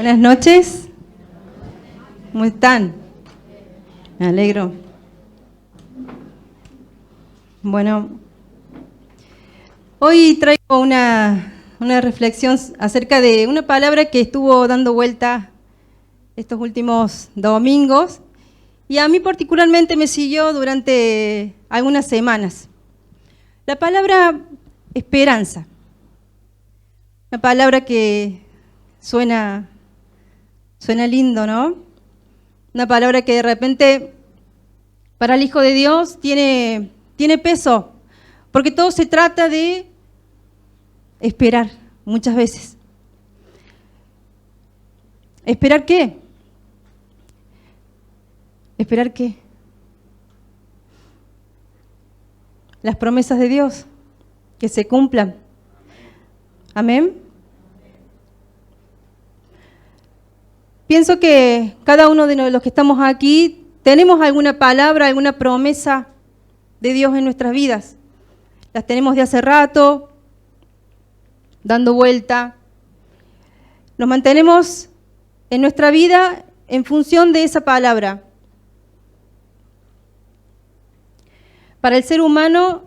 Buenas noches. ¿Cómo están? Me alegro. Bueno, hoy traigo una reflexión acerca de una palabra que estuvo dando vuelta estos últimos domingos y a mí particularmente me siguió durante algunas semanas. La palabra esperanza. Una palabra que suena lindo, ¿no? Una palabra que de repente para el Hijo de Dios tiene peso, porque todo se trata de esperar muchas veces. ¿Esperar qué? ¿Esperar qué? Las promesas de Dios, que se cumplan. Amén. Pienso que cada uno de los que estamos aquí tenemos alguna palabra, alguna promesa de Dios en nuestras vidas. Las tenemos de hace rato, dando vuelta. Nos mantenemos en nuestra vida en función de esa palabra. Para el ser humano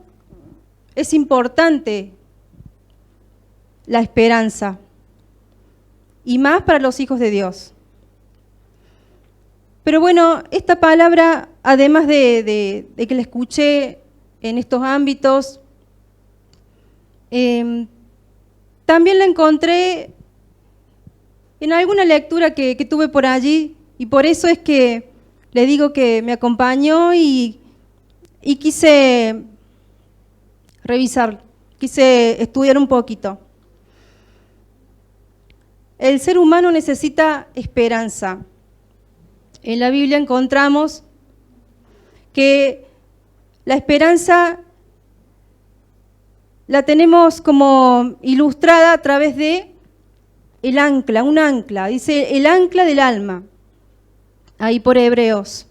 es importante la esperanza, y más para los hijos de Dios. Pero bueno, esta palabra, además de que la escuché en estos ámbitos, también la encontré en alguna lectura que tuve por allí, y por eso es que le digo que me acompañó y quise revisar, quise estudiar un poquito. El ser humano necesita esperanza. En la Biblia encontramos que la esperanza la tenemos como ilustrada a través de el ancla, un ancla, dice el ancla del alma, ahí por Hebreos.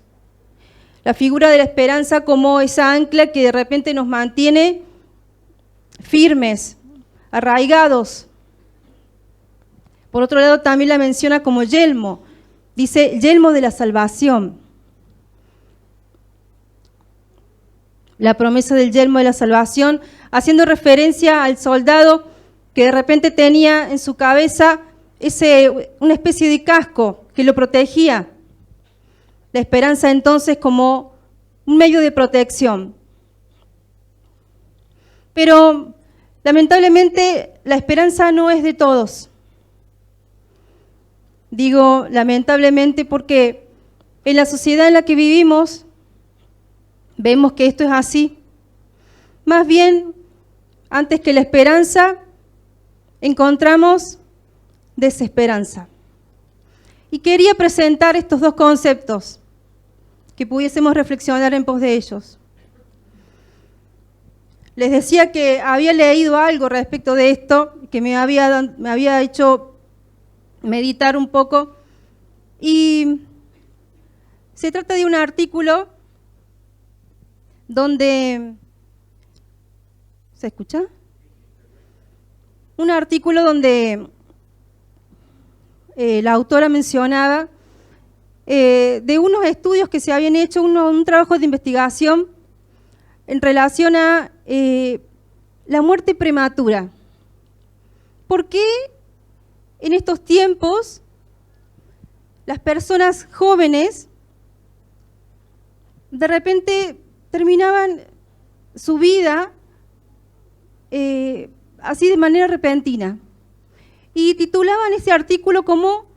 La figura de la esperanza como esa ancla que de repente nos mantiene firmes, arraigados. Por otro lado también la menciona como yelmo, dice yelmo de la salvación. La promesa del yelmo de la salvación, haciendo referencia al soldado que de repente tenía en su cabeza una especie de casco que lo protegía. La esperanza entonces como un medio de protección. Pero lamentablemente la esperanza no es de todos. Digo lamentablemente porque en la sociedad en la que vivimos vemos que esto es así. Más bien, antes que la esperanza, encontramos desesperanza. Y quería presentar estos dos conceptos, que pudiésemos reflexionar en pos de ellos. Les decía que había leído algo respecto de esto, que me había hecho meditar un poco, y se trata de un artículo donde, ¿se escucha? Un artículo donde la autora mencionaba de unos estudios que se habían hecho, un trabajo de investigación en relación a la muerte prematura. ¿Por qué en estos tiempos las personas jóvenes de repente terminaban su vida así de manera repentina? Y titulaban ese artículo como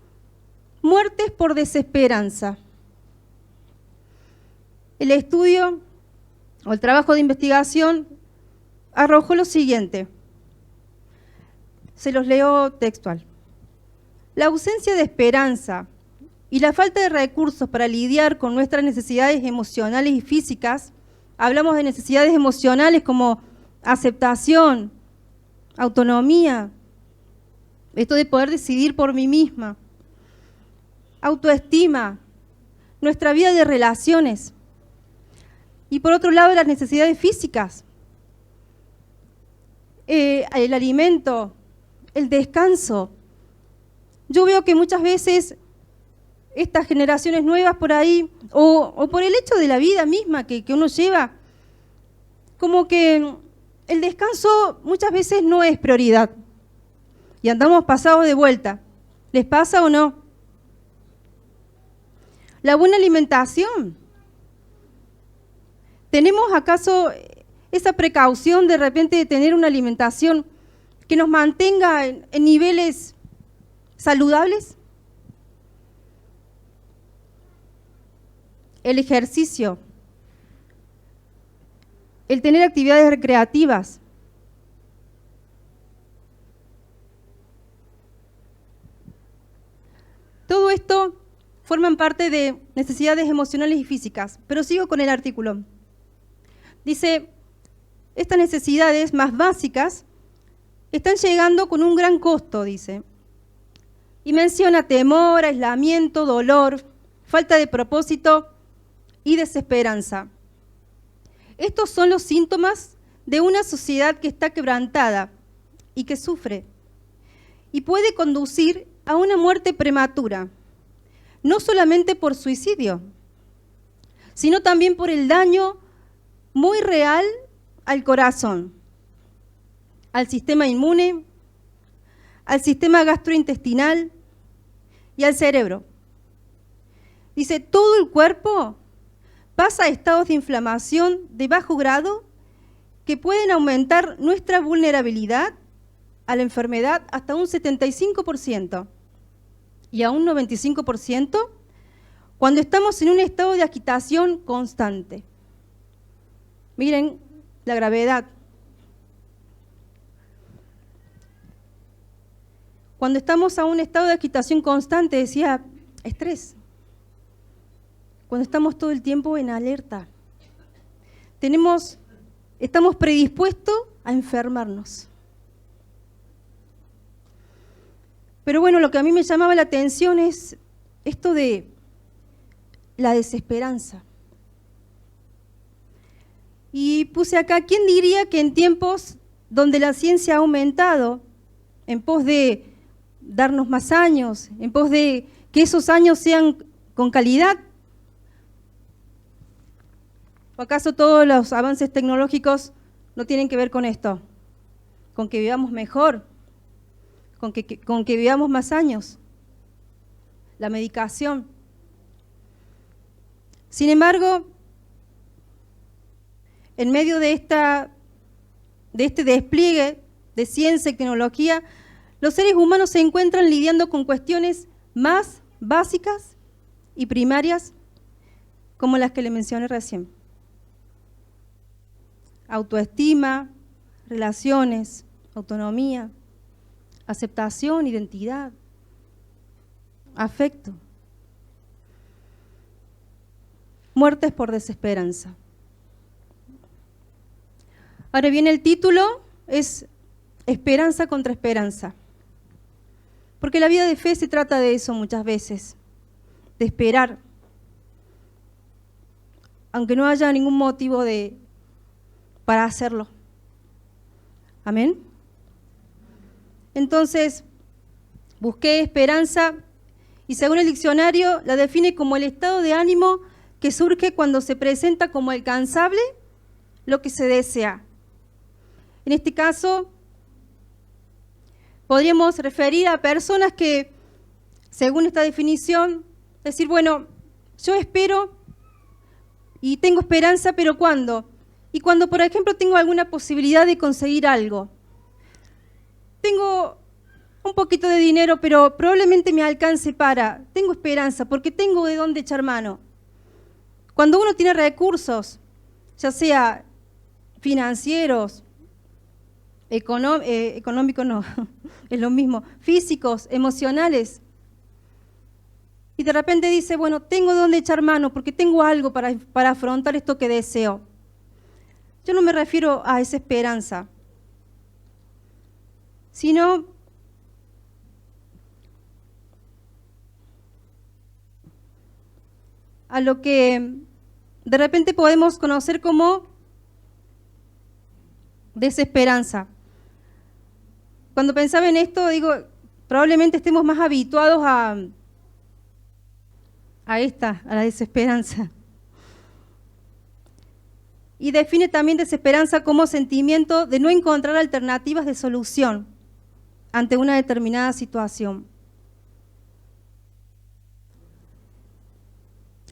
Muertes por desesperanza. El estudio o el trabajo de investigación arrojó lo siguiente. Se los leo textual. La ausencia de esperanza y la falta de recursos para lidiar con nuestras necesidades emocionales y físicas, hablamos de necesidades emocionales como aceptación, autonomía, esto de poder decidir por mí misma, autoestima, nuestra vida de relaciones. Y por otro lado, las necesidades físicas, el alimento, el descanso, yo veo que muchas veces estas generaciones nuevas por ahí, o por el hecho de la vida misma que uno lleva, como que el descanso muchas veces no es prioridad. Y andamos pasados de vuelta. ¿Les pasa o no? La buena alimentación. ¿Tenemos acaso esa precaución de repente de tener una alimentación que nos mantenga en niveles saludables? El ejercicio, el tener actividades recreativas. Todo esto forman parte de necesidades emocionales y físicas, pero sigo con el artículo. Dice, estas necesidades más básicas están llegando con un gran costo, dice. Y menciona temor, aislamiento, dolor, falta de propósito y desesperanza. Estos son los síntomas de una sociedad que está quebrantada y que sufre y puede conducir a una muerte prematura, no solamente por suicidio, sino también por el daño muy real al corazón, al sistema inmune, al sistema gastrointestinal y al cerebro. Dice, todo el cuerpo pasa a estados de inflamación de bajo grado que pueden aumentar nuestra vulnerabilidad a la enfermedad hasta un 75% y a un 95% cuando estamos en un estado de agitación constante. Miren la gravedad. Cuando estamos a un estado de agitación constante, decía, estrés. Cuando estamos todo el tiempo en alerta. Estamos predispuestos a enfermarnos. Pero bueno, lo que a mí me llamaba la atención es esto de la desesperanza. Y puse acá, ¿quién diría que en tiempos donde la ciencia ha aumentado, en pos de darnos más años, en pos de que esos años sean con calidad? ¿O acaso todos los avances tecnológicos no tienen que ver con esto? Con que vivamos mejor, con que vivamos más años, la medicación. Sin embargo, en medio de este despliegue de ciencia y tecnología, los seres humanos se encuentran lidiando con cuestiones más básicas y primarias como las que le mencioné recién. Autoestima, relaciones, autonomía, aceptación, identidad, afecto. Muertes por desesperanza. Ahora bien, el título es Esperanza contra esperanza. Porque la vida de fe se trata de eso muchas veces, de esperar, aunque no haya ningún motivo para hacerlo. Amén. Entonces, busqué esperanza y según el diccionario la define como el estado de ánimo que surge cuando se presenta como alcanzable lo que se desea. En este caso, podríamos referir a personas que, según esta definición, decir, bueno, yo espero y tengo esperanza, pero ¿cuándo? Y cuando, por ejemplo, tengo alguna posibilidad de conseguir algo. Tengo un poquito de dinero, pero probablemente me alcance tengo esperanza, porque tengo de dónde echar mano. Cuando uno tiene recursos, ya sea financieros, económicos no, es lo mismo, físicos, emocionales, y de repente dice, bueno, tengo de dónde echar mano, porque tengo algo para afrontar esto que deseo. Yo no me refiero a esa esperanza, sino a lo que de repente podemos conocer como desesperanza. Cuando pensaba en esto, digo, probablemente estemos más habituados a la desesperanza. Y define también desesperanza como sentimiento de no encontrar alternativas de solución ante una determinada situación.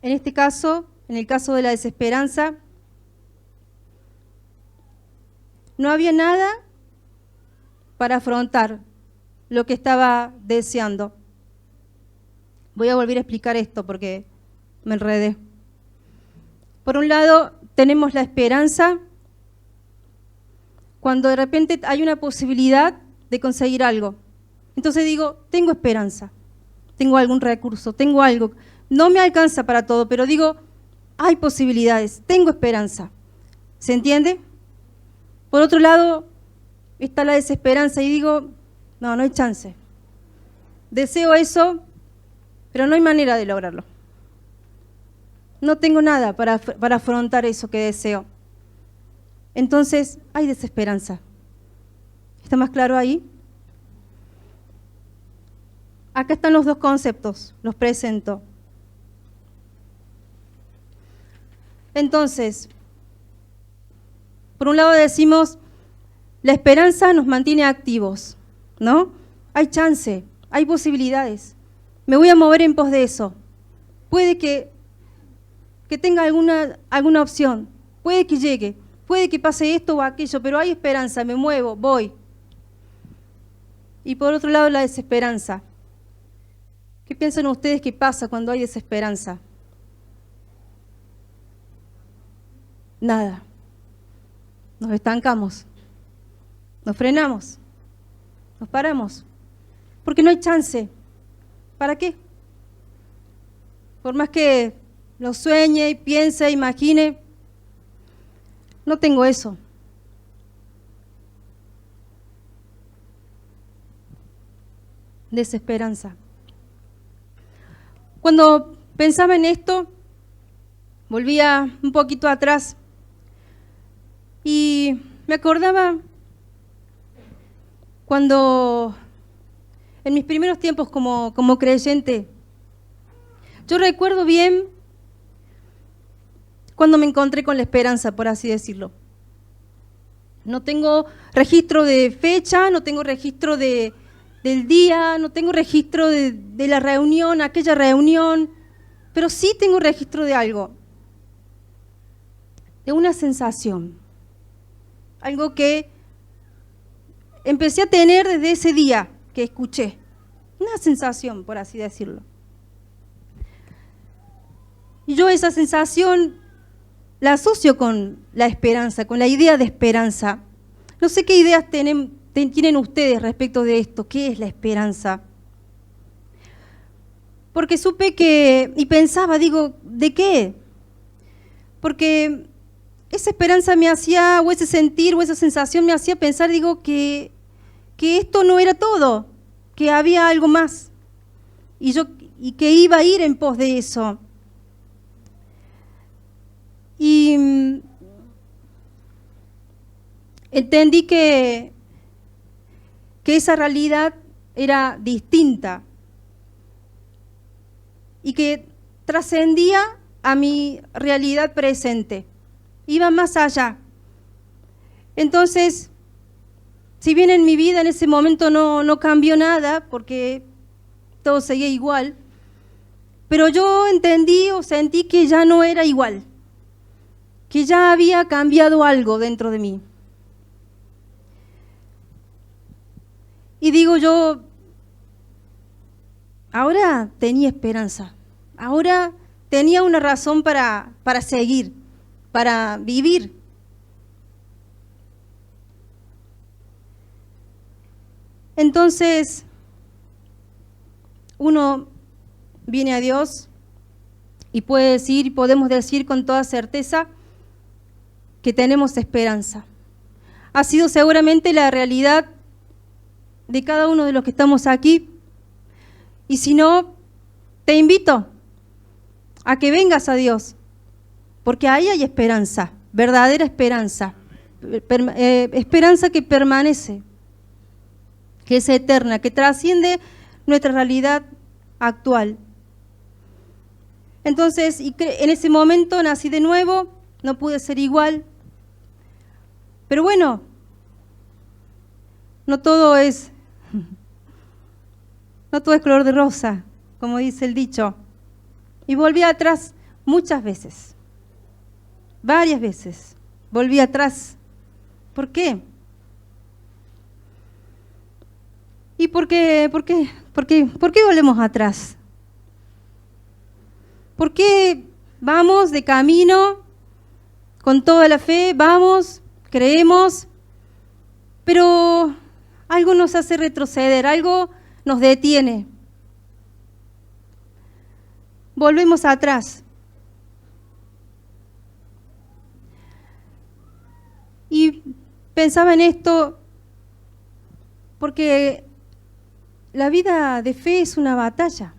En este caso, en el caso de la desesperanza, no había nada para afrontar lo que estaba deseando. Voy a volver a explicar esto porque me enredé. Por un lado, tenemos la esperanza cuando de repente hay una posibilidad de conseguir algo. Entonces digo, tengo esperanza, tengo algún recurso, tengo algo. No me alcanza para todo, pero digo, hay posibilidades, tengo esperanza. ¿Se entiende? Por otro lado, está la desesperanza y digo, no hay chance. Deseo eso, pero no hay manera de lograrlo. No tengo nada para afrontar eso que deseo. Entonces, hay desesperanza. ¿Está más claro ahí? Acá están los dos conceptos, los presento. Entonces, por un lado decimos, la esperanza nos mantiene activos, ¿no? Hay chance, hay posibilidades. Me voy a mover en pos de eso. Puede que tenga alguna opción, puede que llegue, puede que pase esto o aquello, pero hay esperanza, me muevo, voy. Y por otro lado, la desesperanza. ¿Qué piensan ustedes que pasa cuando hay desesperanza? Nada. Nos estancamos, nos frenamos, nos paramos, porque no hay chance. ¿Para qué? Por más que lo sueñe, piense, imagine, no tengo eso. Desesperanza. Cuando pensaba en esto, volvía un poquito atrás y me acordaba cuando en mis primeros tiempos como creyente, yo recuerdo bien cuando me encontré con la esperanza, por así decirlo. No tengo registro de fecha, no tengo registro del día, no tengo registro de la reunión, aquella reunión, pero sí tengo registro de algo, de una sensación, algo que empecé a tener desde ese día que escuché, una sensación, por así decirlo. Y yo esa sensación la asocio con la esperanza, con la idea de esperanza. No sé qué ideas tienen ustedes respecto de esto, ¿qué es la esperanza? Porque supe y pensaba, digo, ¿de qué? Porque esa esperanza me hacía, o ese sentir, o esa sensación me hacía pensar, digo, que esto no era todo, que había algo más, y que iba a ir en pos de eso. Y entendí que esa realidad era distinta y que trascendía a mi realidad presente, iba más allá. Entonces, si bien en mi vida en ese momento no cambió nada, porque todo seguía igual, pero yo entendí o sentí que ya no era igual, que ya había cambiado algo dentro de mí. Y digo yo, ahora tenía esperanza, ahora tenía una razón para seguir, para vivir. Entonces, uno viene a Dios y podemos decir con toda certeza que tenemos esperanza. Ha sido seguramente la realidad de cada uno de los que estamos aquí. Y si no, te invito a que vengas a Dios, porque ahí hay esperanza, verdadera esperanza, esperanza que permanece. que es eterna, que trasciende nuestra realidad actual. Entonces, en ese momento nací de nuevo, no pude ser igual, pero bueno, no todo es color de rosa, como dice el dicho. Y volví atrás muchas veces, varias veces, volví atrás. ¿Por qué? ¿Y por qué volvemos atrás? ¿Por qué vamos de camino con toda la fe? Vamos, creemos, pero algo nos hace retroceder, algo nos detiene. Volvemos atrás. Y pensaba en esto porque la vida de fe es una batalla.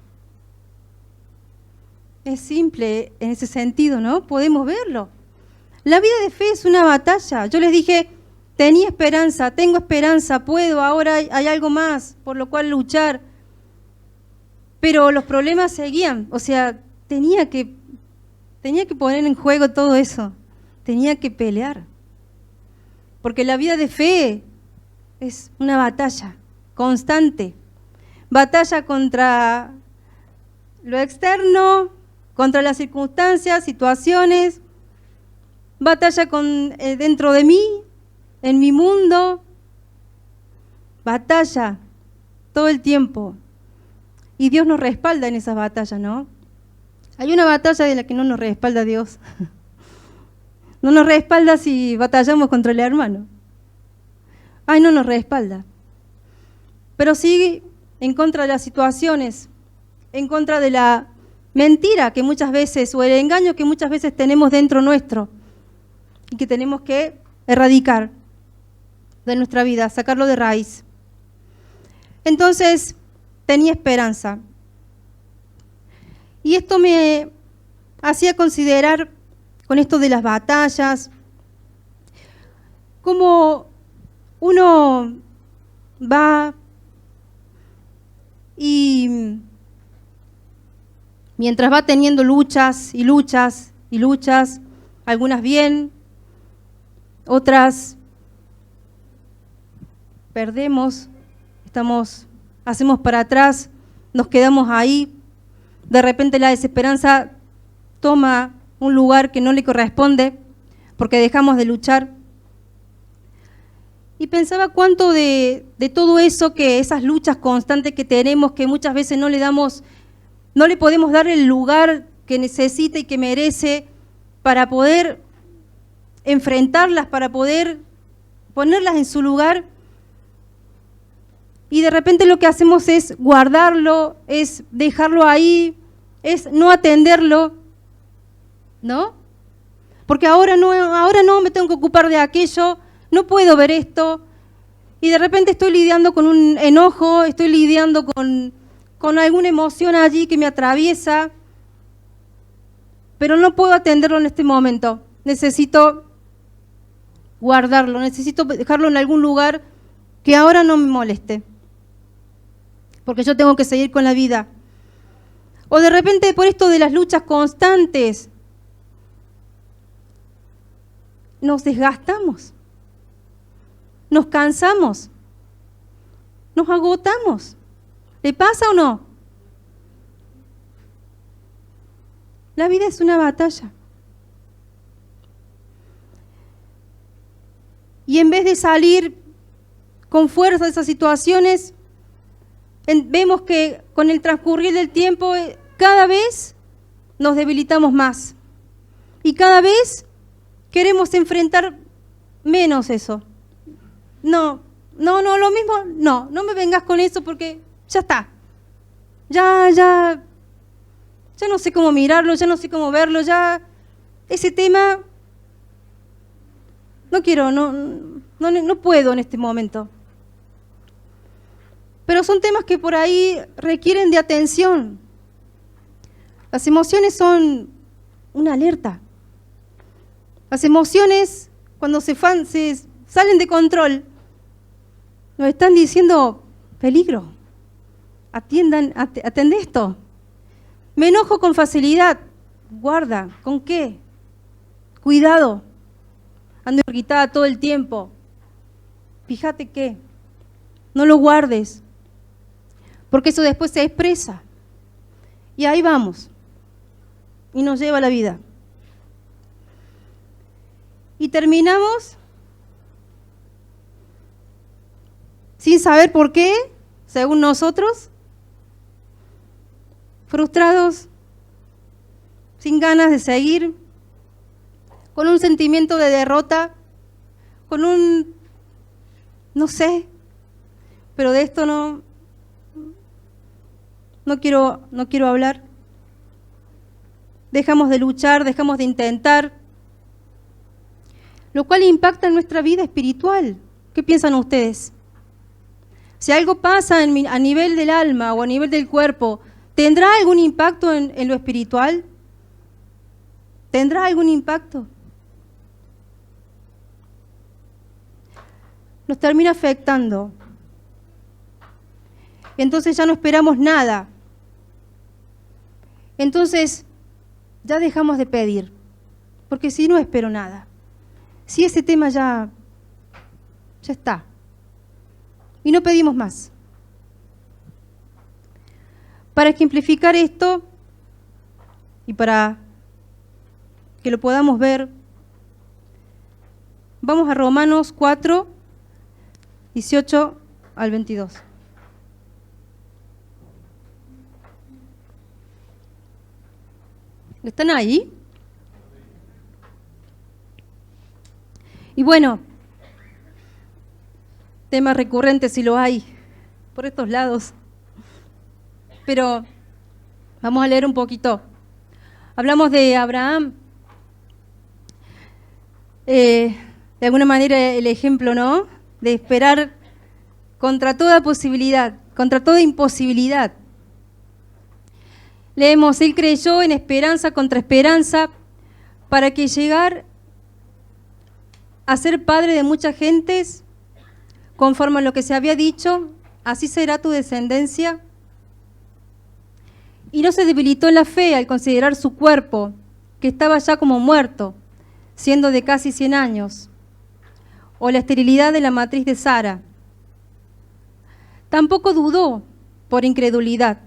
Es simple en ese sentido, ¿no? Podemos verlo. La vida de fe es una batalla. Yo les dije, tenía esperanza, tengo esperanza, puedo, ahora hay algo más por lo cual luchar. Pero los problemas seguían, o sea, tenía que poner en juego todo eso, tenía que pelear. Porque la vida de fe es una batalla constante. Batalla contra lo externo, contra las circunstancias, situaciones. Batalla dentro de mí, en mi mundo. Batalla todo el tiempo. Y Dios nos respalda en esas batallas, ¿no? Hay una batalla de la que no nos respalda Dios. No nos respalda si batallamos contra el hermano. Ay, no nos respalda. Pero sí en contra de las situaciones, en contra de la mentira que muchas veces, o el engaño que muchas veces tenemos dentro nuestro y que tenemos que erradicar de nuestra vida, sacarlo de raíz. Entonces, tenía esperanza. Y esto me hacía considerar, con esto de las batallas, cómo uno va y mientras va teniendo luchas y luchas y luchas, algunas bien, otras perdemos, hacemos para atrás, nos quedamos ahí, de repente la desesperanza toma un lugar que no le corresponde porque dejamos de luchar. Y pensaba cuánto de todo eso, que esas luchas constantes que tenemos, que muchas veces no le podemos dar el lugar que necesita y que merece para poder enfrentarlas, para poder ponerlas en su lugar. Y de repente lo que hacemos es guardarlo, es dejarlo ahí, es no atenderlo, ¿no? Porque ahora no me tengo que ocupar de aquello, no puedo ver esto. Y de repente estoy lidiando con un enojo, estoy lidiando con alguna emoción allí que me atraviesa, pero no puedo atenderlo en este momento. Necesito guardarlo, necesito dejarlo en algún lugar que ahora no me moleste, porque yo tengo que seguir con la vida. O de repente por esto de las luchas constantes, nos desgastamos, nos cansamos, nos agotamos. ¿Le pasa o no? La vida es una batalla. Y en vez de salir con fuerza de esas situaciones, vemos que con el transcurrir del tiempo cada vez nos debilitamos más. Y cada vez queremos enfrentar menos eso. No, lo mismo, no me vengas con eso porque ya está. Ya no sé cómo mirarlo, ya no sé cómo verlo, ya ese tema no quiero, no puedo en este momento. Pero son temas que por ahí requieren de atención. Las emociones son una alerta. Las emociones, cuando se salen de control, nos están diciendo, peligro. Atendé esto. Me enojo con facilidad. Guarda, ¿con qué? Cuidado. Ando irritada todo el tiempo. Fíjate que no lo guardes, porque eso después se expresa. Y ahí vamos. Y nos lleva a la vida. Y terminamos sin saber por qué, según nosotros, frustrados, sin ganas de seguir, con un sentimiento de derrota, con un, no sé, pero de esto no quiero hablar. Dejamos de luchar, dejamos de intentar, lo cual impacta en nuestra vida espiritual. ¿Qué piensan ustedes? Si algo pasa a nivel del alma o a nivel del cuerpo, ¿tendrá algún impacto en lo espiritual? ¿Tendrá algún impacto? Nos termina afectando. Entonces ya no esperamos nada. Entonces ya dejamos de pedir. Porque si no espero nada. Si ese tema ya está. Y no pedimos más. Para ejemplificar esto y para que lo podamos ver, vamos a Romanos 4, 18 al 22. ¿Están ahí? Y bueno, tema recurrente si lo hay, por estos lados. Pero vamos a leer un poquito. Hablamos de Abraham. De alguna manera el ejemplo, ¿no? De esperar contra toda posibilidad, contra toda imposibilidad. Leemos, él creyó en esperanza contra esperanza para que llegar a ser padre de muchas gentes, conforme a lo que se había dicho, así será tu descendencia. Y no se debilitó en la fe al considerar su cuerpo, que estaba ya como muerto, siendo de casi 100 años, o la esterilidad de la matriz de Sara. Tampoco dudó por incredulidad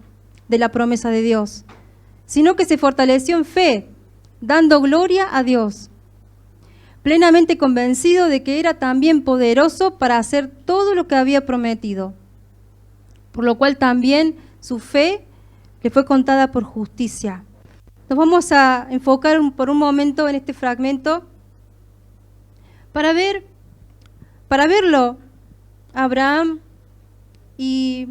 de la promesa de Dios, sino que se fortaleció en fe, dando gloria a Dios, plenamente convencido de que era también poderoso para hacer todo lo que había prometido, por lo cual también su fe le fue contada por justicia. Nos vamos a enfocar por un momento en este fragmento para verlo a Abraham y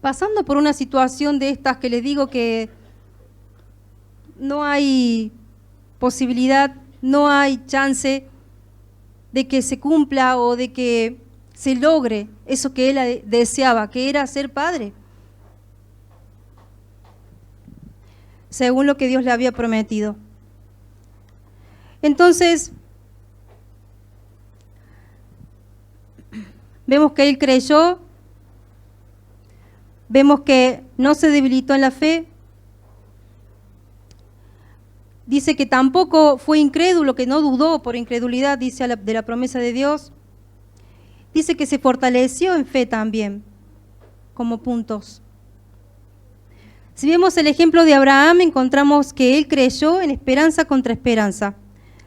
pasando por una situación de estas que les digo que no hay posibilidad, no hay chance de que se cumpla o de que se logre eso que él deseaba, que era ser padre, según lo que Dios le había prometido. Entonces, vemos que él creyó, vemos que no se debilitó en la fe, dice que tampoco fue incrédulo, que no dudó por incredulidad, dice de la promesa de Dios, dice que se fortaleció en fe también, como puntos. Si vemos el ejemplo de Abraham, encontramos que él creyó en esperanza contra esperanza,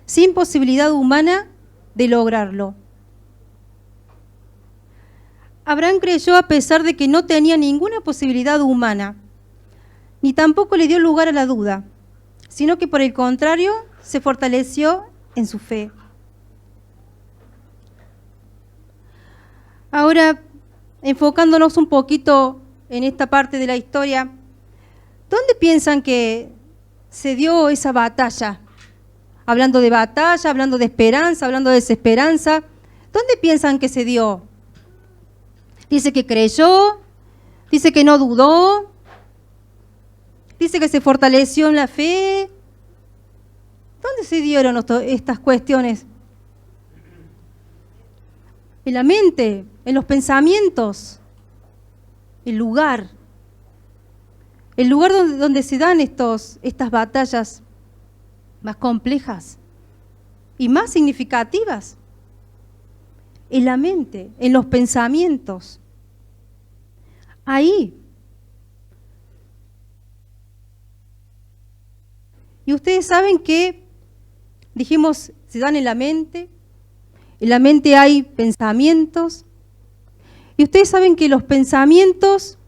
sin posibilidad humana de lograrlo. Abraham creyó a pesar de que no tenía ninguna posibilidad humana, ni tampoco le dio lugar a la duda, sino que por el contrario se fortaleció en su fe. Ahora, enfocándonos un poquito en esta parte de la historia, ¿dónde piensan que se dio esa batalla? Hablando de batalla, hablando de esperanza, hablando de desesperanza, ¿dónde piensan que se dio? Dice que creyó, dice que no dudó, dice que se fortaleció en la fe. ¿Dónde se dieron estas cuestiones? en la mente, en los pensamientos, el lugar donde se dan estas batallas más complejas y más significativas, en la mente, en los pensamientos. Ahí. Y ustedes saben que, dijimos, se dan en la mente hay pensamientos, y ustedes saben que los pensamientos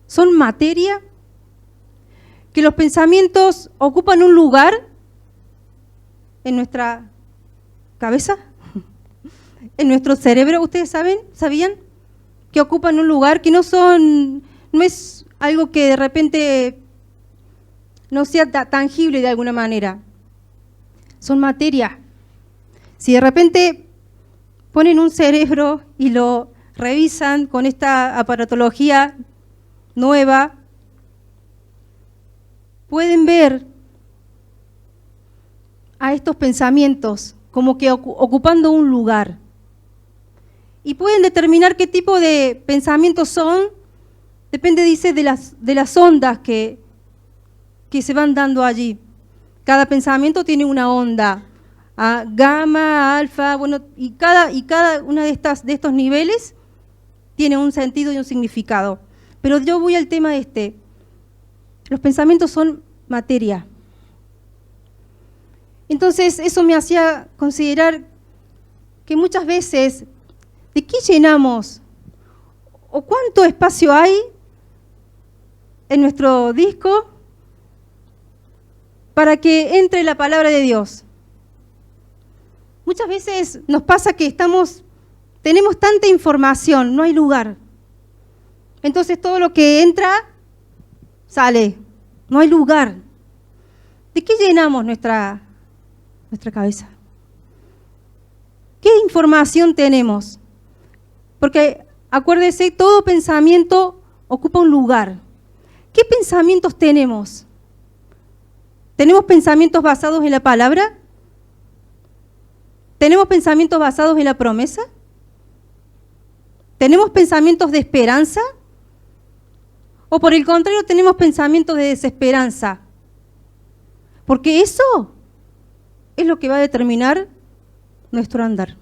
son materia, que los pensamientos ocupan un lugar en nuestra cabeza, en nuestro cerebro. ¿Ustedes sabían que ocupan un lugar, que no es algo que de repente no sea tangible de alguna manera? Son materia. Si de repente ponen un cerebro y lo revisan con esta aparatología nueva, pueden ver a estos pensamientos como que ocupando un lugar. Y pueden determinar qué tipo de pensamientos son, depende, dice, de las ondas que se van dando allí. Cada pensamiento tiene una onda, gamma, alfa, bueno, y cada una de estos niveles tiene un sentido y un significado. Pero yo voy al tema Los pensamientos son materia. Entonces, eso me hacía considerar que muchas veces, ¿de qué llenamos? ¿O cuánto espacio hay en nuestro disco para que entre la palabra de Dios? Muchas veces nos pasa que tenemos tanta información, no hay lugar. Entonces todo lo que entra, sale. No hay lugar. ¿De qué llenamos nuestra cabeza? ¿Qué información tenemos? Porque acuérdese, todo pensamiento ocupa un lugar. ¿Qué pensamientos tenemos? ¿Tenemos pensamientos basados en la palabra? ¿Tenemos pensamientos basados en la promesa? ¿Tenemos pensamientos de esperanza? ¿O por el contrario tenemos pensamientos de desesperanza? Porque eso es lo que va a determinar nuestro andar.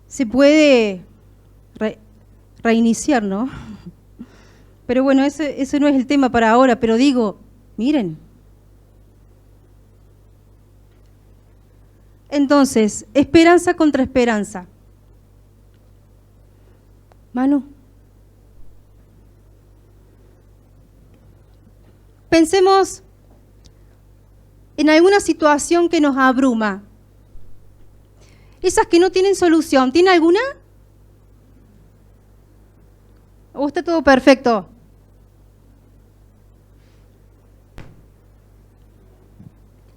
Se puede reiniciar, ¿no? Pero bueno, ese no es el tema para ahora, pero digo, miren. Entonces, esperanza contra esperanza. Manu. Pensemos en alguna situación que nos abruma. Esas que no tienen solución, ¿tiene alguna? ¿O está todo perfecto?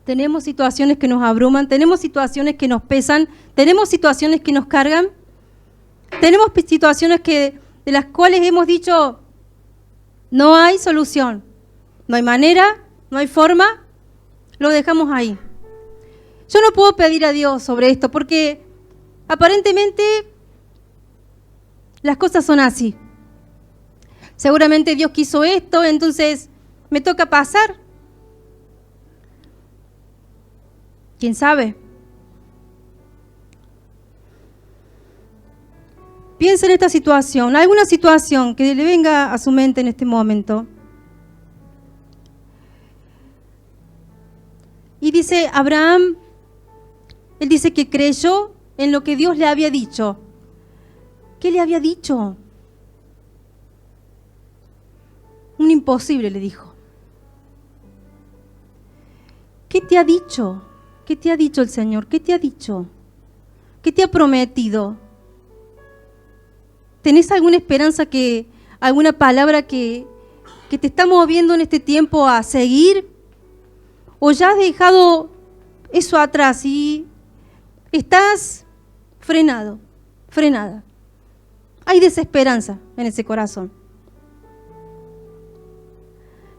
Tenemos situaciones que nos abruman, tenemos situaciones que nos pesan, tenemos situaciones que nos cargan, tenemos situaciones de las cuales hemos dicho, no hay solución, no hay manera, no hay forma, lo dejamos ahí. Yo no puedo pedir a Dios sobre esto porque aparentemente las cosas son así. Seguramente Dios quiso esto, entonces me toca pasar. ¿Quién sabe? Piensa en esta situación, alguna situación que le venga a su mente en este momento. Y dice Abraham, él dice que creyó en lo que Dios le había dicho. ¿Qué le había dicho? Un imposible, le dijo. ¿Qué te ha dicho? ¿Qué te ha dicho el Señor? ¿Qué te ha dicho? ¿Qué te ha prometido? ¿Tenés alguna esperanza, alguna palabra que te está moviendo en este tiempo a seguir? ¿O ya has dejado eso atrás y estás frenado, frenada? Hay desesperanza en ese corazón.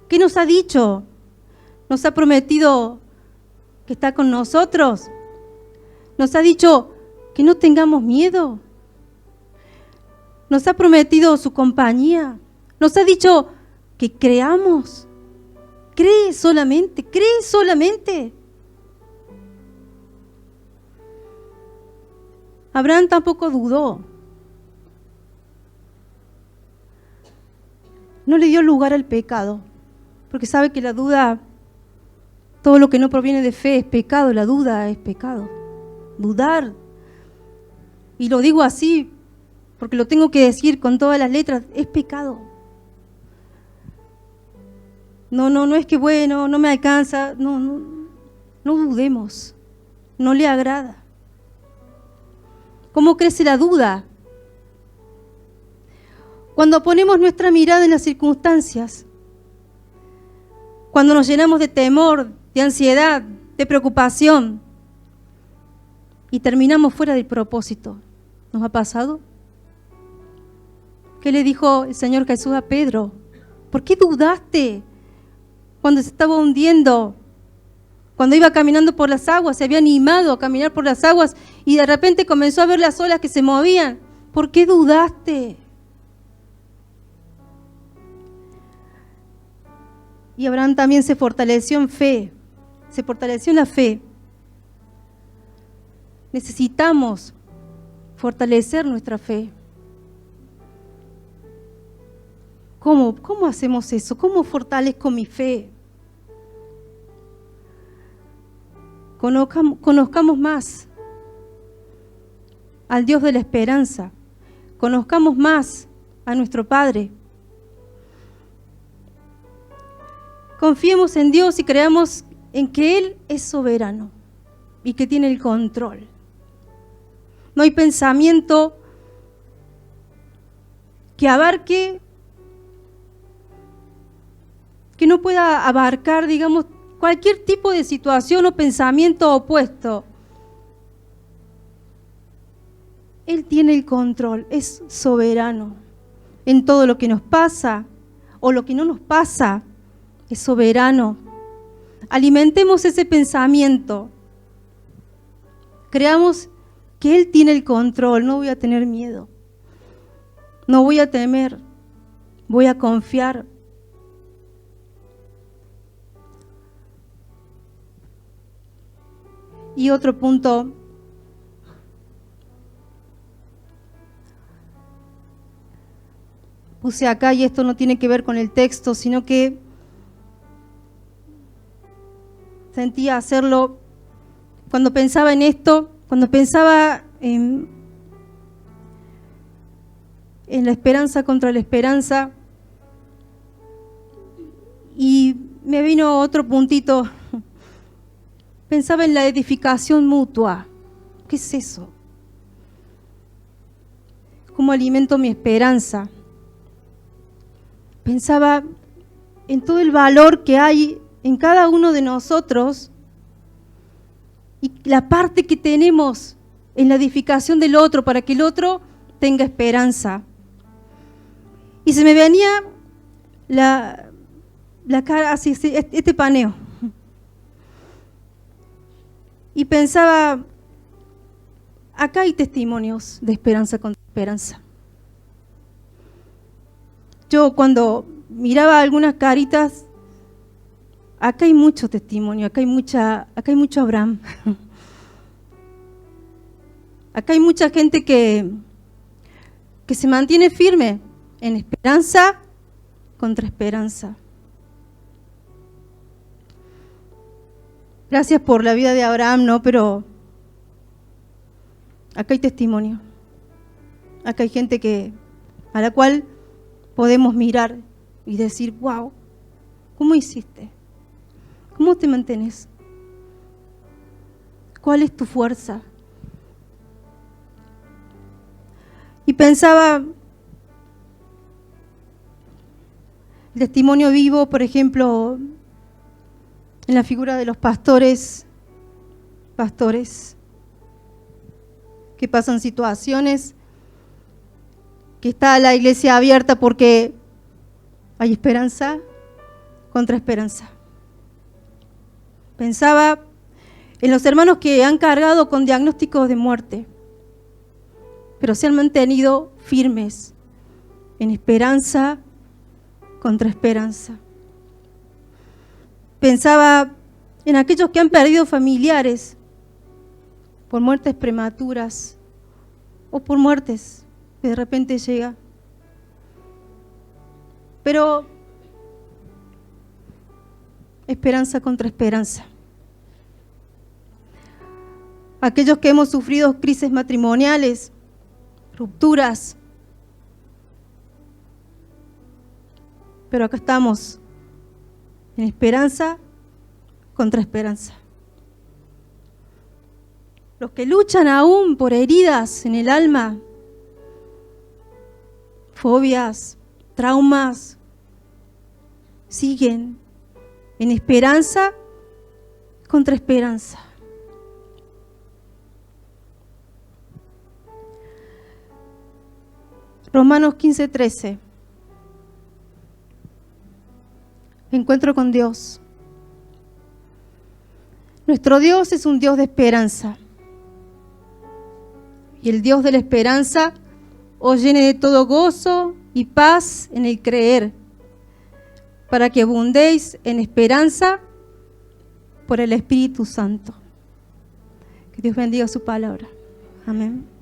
¿Qué nos ha dicho? ¿Nos ha prometido que está con nosotros? Nos ha dicho que no tengamos miedo. Nos ha prometido su compañía. Nos ha dicho que creamos. Cree solamente, cree solamente. Abraham tampoco dudó. No le dio lugar al pecado, porque sabe que la duda, todo lo que no proviene de fe es pecado, la duda es pecado. Dudar. Y lo digo así, porque lo tengo que decir con todas las letras, es pecado. No es que bueno, no me alcanza, no dudemos, no le agrada. ¿Cómo crece la duda? Cuando ponemos nuestra mirada en las circunstancias, cuando nos llenamos de temor, de ansiedad, de preocupación y terminamos fuera del propósito. ¿Nos ha pasado? ¿Qué le dijo el Señor Jesús a Pedro? ¿Por qué dudaste cuando se estaba hundiendo? Cuando iba caminando por las aguas, se había animado a caminar por las aguas y de repente comenzó a ver las olas que se movían. ¿Por qué dudaste? Y Abraham también se fortaleció en fe, se fortaleció en la fe. Necesitamos fortalecer nuestra fe. ¿Cómo hacemos eso? ¿Cómo fortalezco mi fe? Conozcamos más al Dios de la esperanza. Conozcamos más a nuestro Padre. Confiemos en Dios y creamos en que Él es soberano y que tiene el control. No hay pensamiento que abarque, que no pueda abarcar, digamos, cualquier tipo de situación o pensamiento opuesto. Él tiene el control, es soberano. En todo lo que nos pasa o lo que no nos pasa, es soberano. Alimentemos ese pensamiento. Creamos que Él tiene el control. No voy a tener miedo. No voy a temer. Voy a confiar. Y otro punto. Puse acá, y esto no tiene que ver con el texto, sino que sentía hacerlo cuando pensaba en esto, cuando pensaba en la esperanza contra la esperanza, y me vino otro puntito. Pensaba en la edificación mutua. ¿Qué es eso? ¿Cómo alimento mi esperanza? Pensaba en todo el valor que hay en cada uno de nosotros y la parte que tenemos en la edificación del otro para que el otro tenga esperanza. Y se me venía la cara así, este paneo. Y pensaba, acá hay testimonios de esperanza contra esperanza. Yo cuando miraba algunas caritas, acá hay mucho testimonio, acá hay mucho Abraham. Acá hay mucha gente que se mantiene firme en esperanza contra esperanza. Gracias por la vida de Abraham, ¿no? Pero acá hay testimonio. Acá hay gente a la cual podemos mirar y decir, wow, ¿cómo hiciste? ¿Cómo te mantienes? ¿Cuál es tu fuerza? Y pensaba, el testimonio vivo, por ejemplo, en la figura de los pastores que pasan situaciones, que está la iglesia abierta porque hay esperanza contra esperanza. Pensaba en los hermanos que han cargado con diagnósticos de muerte, pero se han mantenido firmes en esperanza contra esperanza. Pensaba en aquellos que han perdido familiares por muertes prematuras o por muertes que de repente llega. Pero esperanza contra esperanza. Aquellos que hemos sufrido crisis matrimoniales, rupturas. Pero acá estamos, en esperanza contra esperanza. Los que luchan aún por heridas en el alma, fobias, traumas, siguen en esperanza contra esperanza. Romanos 15:13. Encuentro con Dios. Nuestro Dios es un Dios de esperanza. Y el Dios de la esperanza os llene de todo gozo y paz en el creer, para que abundéis en esperanza por el Espíritu Santo. Que Dios bendiga su palabra. Amén.